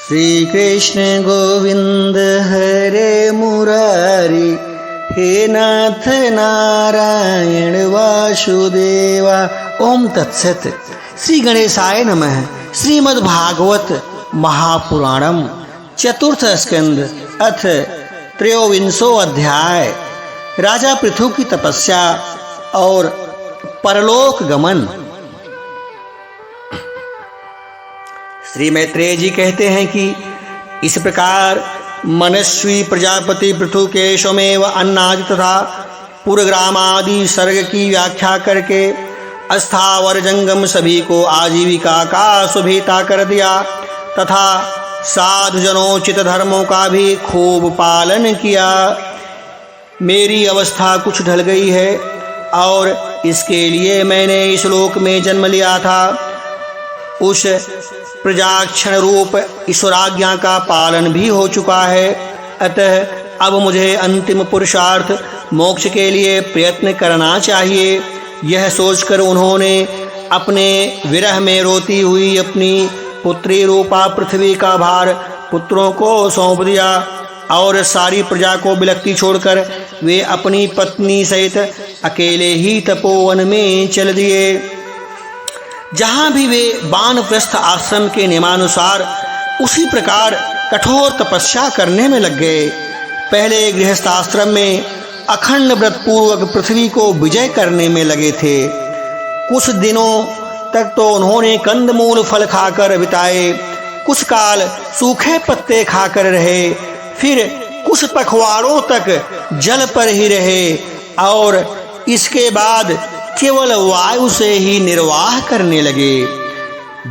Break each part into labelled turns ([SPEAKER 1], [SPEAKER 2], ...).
[SPEAKER 1] श्री कृष्ण गोविंद हरे मुरारी, हे नाथ नारायण वासुदेवा। ओम तत्सत। श्री गणेशाय नमः। श्रीमद्भागवत महापुराणम चतुर्थ स्कंद अथ त्रयोविंशो अध्याय। राजा पृथु की तपस्या और परलोक गमन। श्री मैत्रेय जी कहते हैं कि इस प्रकार मनस्वी प्रजापति पृथु के स्वमेव अन्नादि तथा पुरग्रामादि सर्ग की व्याख्या करके अस्थावर जंगम सभी को आजीविका का सुभेता कर दिया तथा साधुजनोचित धर्मों का भी खूब पालन किया। मेरी अवस्था कुछ ढल गई है और इसके लिए मैंने इस लोक में जन्म लिया था। उस प्रजाक्षण रूप ईश्वराज्ञा का पालन भी हो चुका है। अतः अब मुझे अंतिम पुरुषार्थ मोक्ष के लिए प्रयत्न करना चाहिए। यह सोचकर उन्होंने अपने विरह में रोती हुई अपनी पुत्री रूपा पृथ्वी का भार पुत्रों को सौंप दिया और सारी प्रजा को बिलखती छोड़कर वे अपनी पत्नी सहित अकेले ही तपोवन में चल दिए। जहाँ भी वे वानप्रस्थ आश्रम के नियमानुसार उसी प्रकार कठोर तपस्या करने में लग गए। पहले गृहस्थाश्रम में अखंड व्रत पूर्वक पृथ्वी को विजय करने में लगे थे। कुछ दिनों तक तो उन्होंने कंदमूल फल खाकर बिताए, कुछ काल सूखे पत्ते खाकर रहे, फिर कुछ पखवाड़ों तक जल पर ही रहे और इसके बाद केवल वायु से ही निर्वाह करने लगे।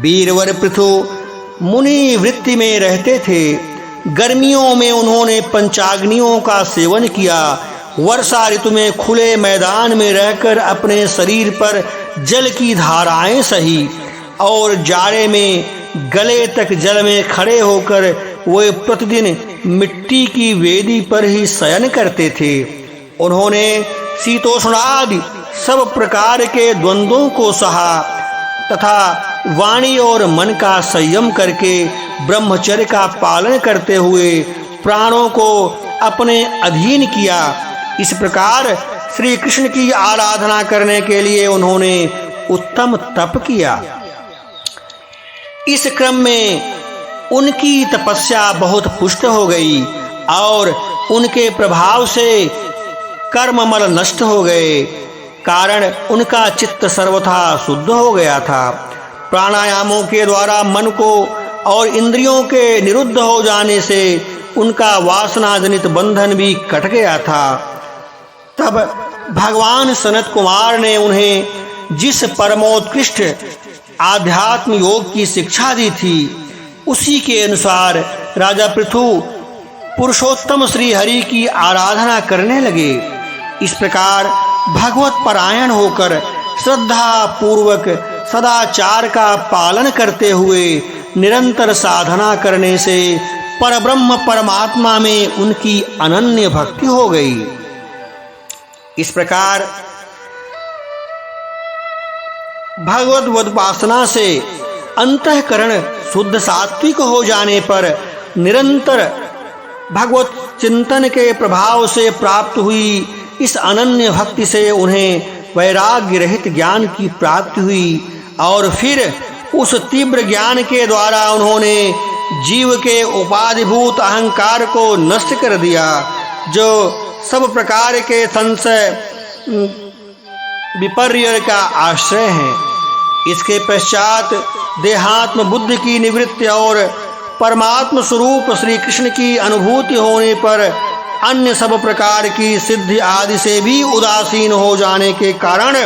[SPEAKER 1] वीरवर पृथु मुनि वृत्ति में रहते थे। गर्मियों में उन्होंने पंचाग्नियों का सेवन किया। वर्षा ऋतु में खुले मैदान में रहकर अपने शरीर पर जल की धाराएं सही और जाड़े में गले तक जल में खड़े होकर वे प्रतिदिन मिट्टी की वेदी पर ही शयन करते थे। उन्होंने शीतोष्णादि सब प्रकार के द्वंद्वों को सहा तथा वाणी और मन का संयम करके ब्रह्मचर्य का पालन करते हुए प्राणों को अपने अधीन किया। इस प्रकार श्री कृष्ण की आराधना करने के लिए उन्होंने उत्तम तप किया। इस क्रम में उनकी तपस्या बहुत पुष्ट हो गई और उनके प्रभाव से कर्ममल नष्ट हो गए, कारण उनका चित्त सर्वथा शुद्ध हो गया था। प्राणायामों के द्वारा मन को और इंद्रियों के निरुद्ध हो जाने से उनका वासना जनित बंधन भी कट गया था। तब भगवान सनत कुमार ने उन्हें जिस परमोत्कृष्ट आध्यात्म योग की शिक्षा दी थी उसी के अनुसार राजा पृथु पुरुषोत्तम श्री हरि की आराधना करने लगे। इस प्रकार भगवत परायण होकर श्रद्धा पूर्वक सदाचार का पालन करते हुए निरंतर साधना करने से परब्रह्म परमात्मा में उनकी अनन्य भक्ति हो गई। इस प्रकार भगवत उपासना से अंतःकरण शुद्ध सात्विक हो जाने पर निरंतर भगवत चिंतन के प्रभाव से प्राप्त हुई इस अनन्य भक्ति से उन्हें वैराग्य रहित ज्ञान की प्राप्ति हुई और फिर उस तीव्र ज्ञान के द्वारा उन्होंने जीव के उपाधिभूत अहंकार को नष्ट कर दिया, जो सब प्रकार के संशय विपर्य का आश्रय है। इसके पश्चात देहात्म बुद्धि की निवृत्ति और परमात्म स्वरूप श्री कृष्ण की अनुभूति होने पर अन्य सब प्रकार की सिद्धि आदि से भी उदासीन हो जाने के कारण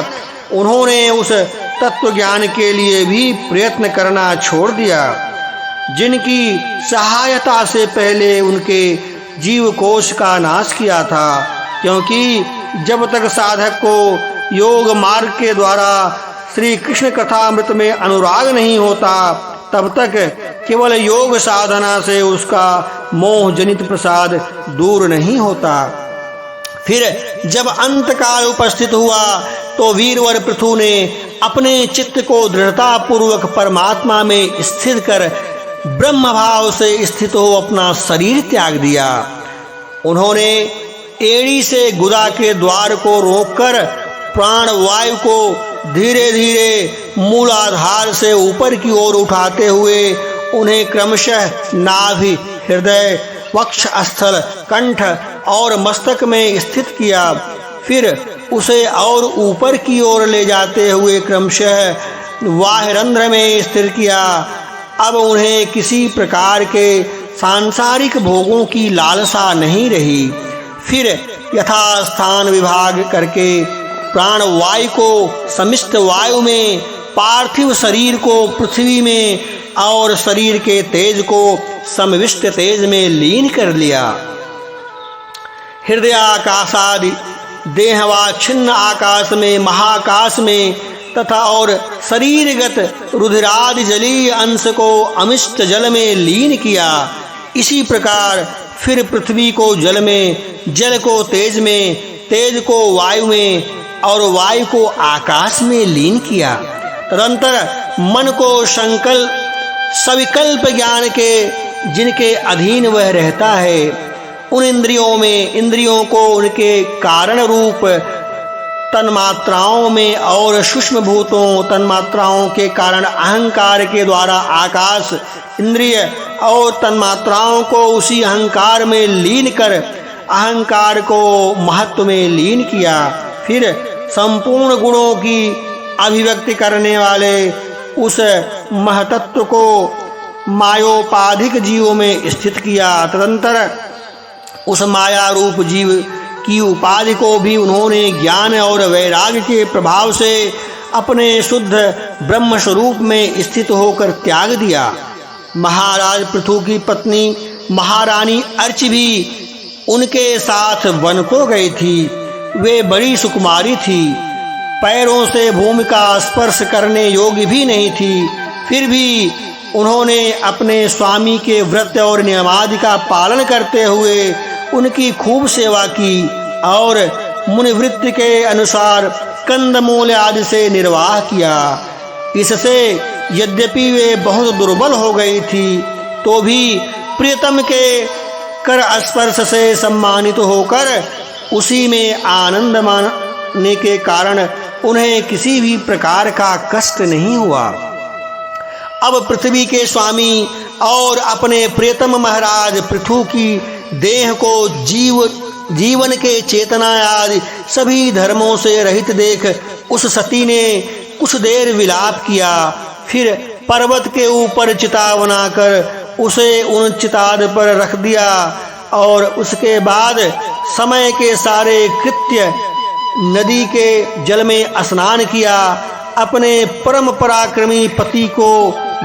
[SPEAKER 1] उन्होंने उस तत्व ज्ञान के लिए भी प्रयत्न करना छोड़ दिया, जिनकी सहायता से पहले उनके जीव कोश का नाश किया था। क्योंकि जब तक साधक को योग मार्ग के द्वारा श्री कृष्ण कथामृत में अनुराग नहीं होता, तब तक केवल योग साधना से उसका मोह जनित प्रसाद दूर नहीं होता। फिर जब अंत काल उपस्थित हुआ तो वीरवर पृथु ने अपने चित्त को दृढ़ता पूर्वक परमात्मा में स्थिर कर ब्रह्म भाव से स्थित हो अपना शरीर त्याग दिया। उन्होंने एड़ी से गुदा के द्वार को रोककर प्राण वायु को धीरे धीरे मूलाधार से ऊपर की ओर उठाते हुए उन्हें क्रमशः नाभि, हृदय, वक्ष स्थल, कंठ और मस्तक में स्थित किया। फिर उसे और ऊपर की ओर ले जाते हुए क्रमशः वाहरंध्र में स्थिर किया। अब उन्हें किसी प्रकार के सांसारिक भोगों की लालसा नहीं रही। फिर यथास्थान विभाग करके प्राण वायु को समिष्ट वायु में, पार्थिव शरीर को पृथ्वी में और शरीर के तेज को समविष्ट तेज में लीन कर लिया। हृदयाकाशादि देहवाच्छिन्न आकाश में, महाकाश में तथा और शरीरगत रुधिरादि जलीय अंश को अमिष्ट जल में लीन किया। इसी प्रकार फिर पृथ्वी को जल में, जल को तेज में, तेज को वायु में और वायु को आकाश में लीन किया। तदंतर मन को सविकल्प ज्ञान के जिनके अधीन वह रहता है, उन इंद्रियों में इंद्रियों को उनके कारण रूप तन्मात्राओं में और सूक्ष्म भूतों तन्मात्राओं के कारण अहंकार के द्वारा आकाश, इंद्रिय और तन्मात्राओं को उसी अहंकार में लीन कर अहंकार को महत्व में लीन किया। फिर संपूर्ण गुणों की अभिव्यक्ति करने वाले उस महतत्व को मायोपाधिक जीवों में स्थित किया। तदंतर उस माया रूप जीव की उपाधि को भी उन्होंने ज्ञान और वैराग्य के प्रभाव से अपने शुद्ध ब्रह्म स्वरूप में स्थित होकर त्याग दिया। महाराज पृथु की पत्नी महारानी अर्ची भी उनके साथ वन को गई थी। वे बड़ी सुकुमारी थी, पैरों से भूमि का स्पर्श करने योग्य भी नहीं थी। फिर भी उन्होंने अपने स्वामी के व्रत और नियमादि का पालन करते हुए उनकी खूब सेवा की और मुनिवृत्ति के अनुसार कंदमूल आदि से निर्वाह किया। इससे यद्यपि वे बहुत दुर्बल हो गई थी तो भी प्रियतम के कर स्पर्श से सम्मानित होकर उसी में आनंद मानने के कारण उन्हें किसी भी प्रकार का कष्ट नहीं हुआ। अब पृथ्वी के स्वामी और अपने प्रियतम महाराज पृथु की देह को जीवन के चेतना आदि सभी धर्मों से रहित देख उस सती ने कुछ देर विलाप किया। फिर पर्वत के ऊपर चिता बनाकर उसे उन चिताद पर रख दिया और उसके बाद समय के सारे कृत्य नदी के जल में स्नान किया। अपने परम पराक्रमी पति को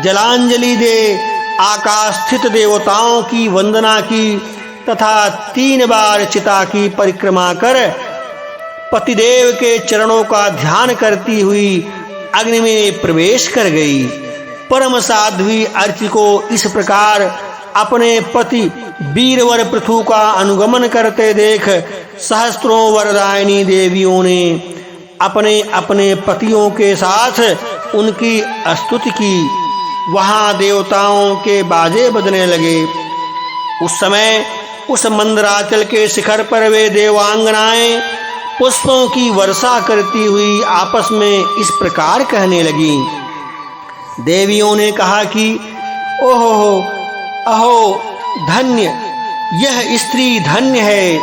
[SPEAKER 1] जलांजलि दे आकाश स्थित देवताओं की वंदना की तथा 3 बार चिता की परिक्रमा कर पतिदेव के चरणों का ध्यान करती हुई अग्नि में प्रवेश कर गई। परम साध्वी अर्ची को इस प्रकार अपने पति वीरवर पृथु का अनुगमन करते देख सहस्त्रों वरदायिनी देवियों ने अपने अपने पतियों के साथ उनकी स्तुति की। वहां देवताओं के बाजे बजने लगे। उस समय उस मंदराचल के शिखर पर वे देवांगनाएं पुष्पों की वर्षा करती हुई आपस में इस प्रकार कहने लगी। देवियों ने कहा कि ओहो अहो धन्य, यह स्त्री धन्य है।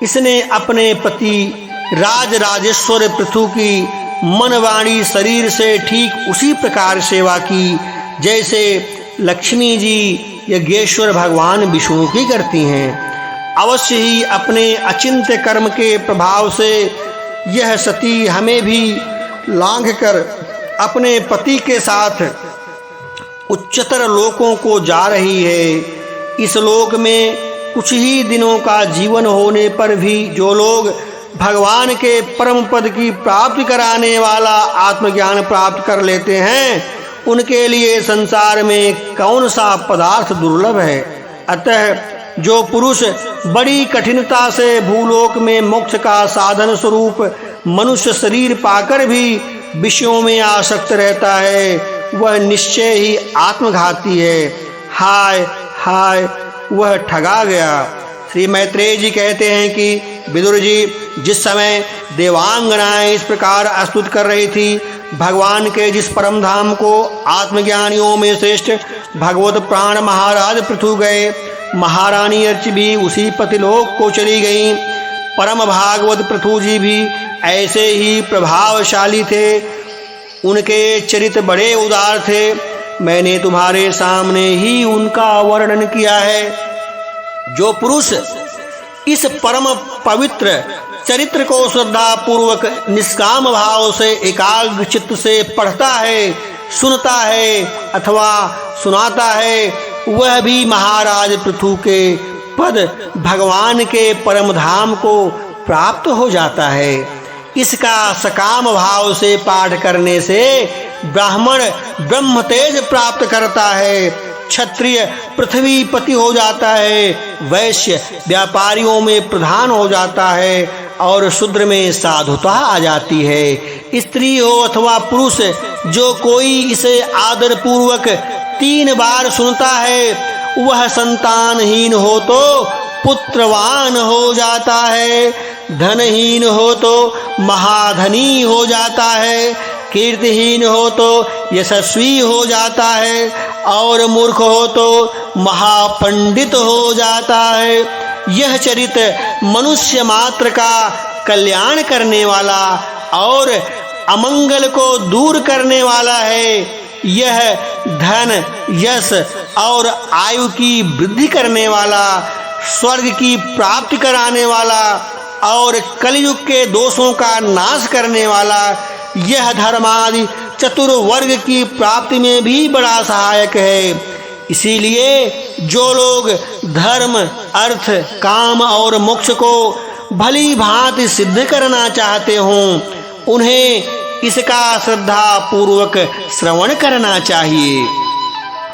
[SPEAKER 1] इसने अपने पति राजराजेश्वर पृथु की मनवाणी शरीर से ठीक उसी प्रकार सेवा की जैसे लक्ष्मी जी यज्ञेश्वर भगवान विष्णु की करती हैं। अवश्य ही अपने अचिंत्य कर्म के प्रभाव से यह सती हमें भी लांघकर अपने पति के साथ उच्चतर लोकों को जा रही है। इस लोक में कुछ ही दिनों का जीवन होने पर भी जो लोग भगवान के परम पद की प्राप्ति कराने वाला आत्मज्ञान प्राप्त कर लेते हैं, उनके लिए संसार में कौन सा पदार्थ दुर्लभ है। अतः जो पुरुष बड़ी कठिनता से भूलोक में मोक्ष का साधन स्वरूप मनुष्य शरीर पाकर भी विषयों में आसक्त रहता है, वह निश्चय ही आत्मघाती है। हाय हाय, वह ठगा गया। श्री मैत्रेय जी कहते हैं कि विदुर जी, जिस समय देवांगनाएं इस प्रकार स्तुति कर रही थी, भगवान के जिस परम धाम को आत्मज्ञानियों में श्रेष्ठ भगवत प्राण महाराज पृथु गए, महारानी अर्च भी उसी पतिलोक को चली गईं। परम भागवत पृथु जी भी ऐसे ही प्रभावशाली थे। उनके चरित्र बड़े उदार थे। मैंने तुम्हारे सामने ही उनका वर्णन किया है। जो पुरुष इस परम पवित्र चरित्र को श्रद्धा पूर्वक निष्काम भाव से एकाग्र चित्त से पढ़ता है, सुनता है अथवा सुनाता है, वह भी महाराज पृथु के पद भगवान के परम धाम को प्राप्त हो जाता है। इसका सकाम भाव से पाठ करने से ब्राह्मण ब्रह्म तेज प्राप्त करता है, क्षत्रिय पृथ्वीपति हो जाता है, वैश्य व्यापारियों में प्रधान हो जाता है और शूद्र में साधुता आ जाती है। स्त्री हो अथवा पुरुष, जो कोई इसे आदर पूर्वक 3 बार सुनता है, वह संतानहीन हो तो पुत्रवान हो जाता है, धनहीन हो तो महाधनी हो जाता है, कीर्तिहीन हो तो यशस्वी हो जाता है और मूर्ख हो तो महापंडित हो जाता है। यह चरित्र मनुष्य मात्र का कल्याण करने वाला और अमंगल को दूर करने वाला है। यह धन, यश और आयु की वृद्धि करने वाला, स्वर्ग की प्राप्ति कराने वाला और कलयुग के दोषों का नाश करने वाला, यह धर्मादि चतुर्वर्ग की प्राप्ति में भी बड़ा सहायक है। इसीलिए जो लोग धर्म, अर्थ, काम और मोक्ष को भली भांति सिद्ध करना चाहते हों, उन्हें इसका श्रद्धा पूर्वक श्रवण करना चाहिए।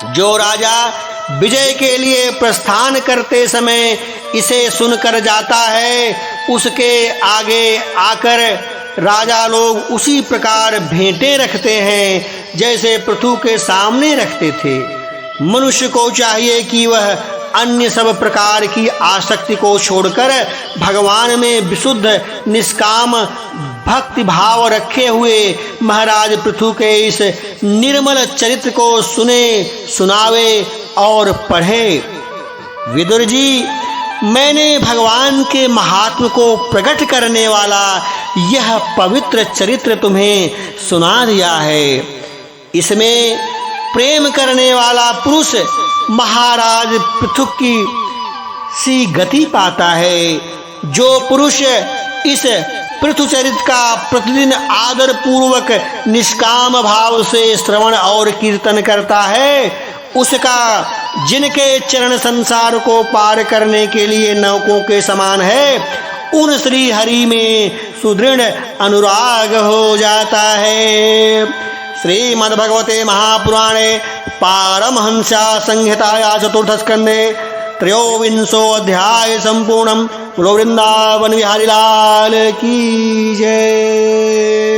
[SPEAKER 1] जो राजा विजय के लिए प्रस्थान करते समय इसे सुनकर जाता है, उसके आगे आकर राजा लोग उसी प्रकार भेंटें रखते हैं जैसे पृथु के सामने रखते थे। मनुष्य को चाहिए कि वह अन्य सब प्रकार की आसक्ति को छोड़कर भगवान में विशुद्ध निष्काम भक्ति भाव रखे हुए महाराज पृथु के इस निर्मल चरित्र को सुने, सुनावे और पढ़े। विदुर जी, मैंने भगवान के महात्म को प्रकट करने वाला यह पवित्र चरित्र तुम्हें सुना दिया है। इसमें प्रेम करने वाला पुरुष महाराज पृथु की सी गति पाता है। जो पुरुष इस पृथु चरित्र का प्रतिदिन आदर पूर्वक निष्काम भाव से श्रवण और कीर्तन करता है, उसका जिनके चरण संसार को पार करने के लिए नौकों के समान है, उन श्री हरि में सुदृढ़ अनुराग हो जाता है। श्रीमद्भगवते महापुराणे पारमहंस्या संहिताया चतुर्थ स्कंदे 23 अध्याय संपूर्णम। वृंदावन विहारी लाल की जय।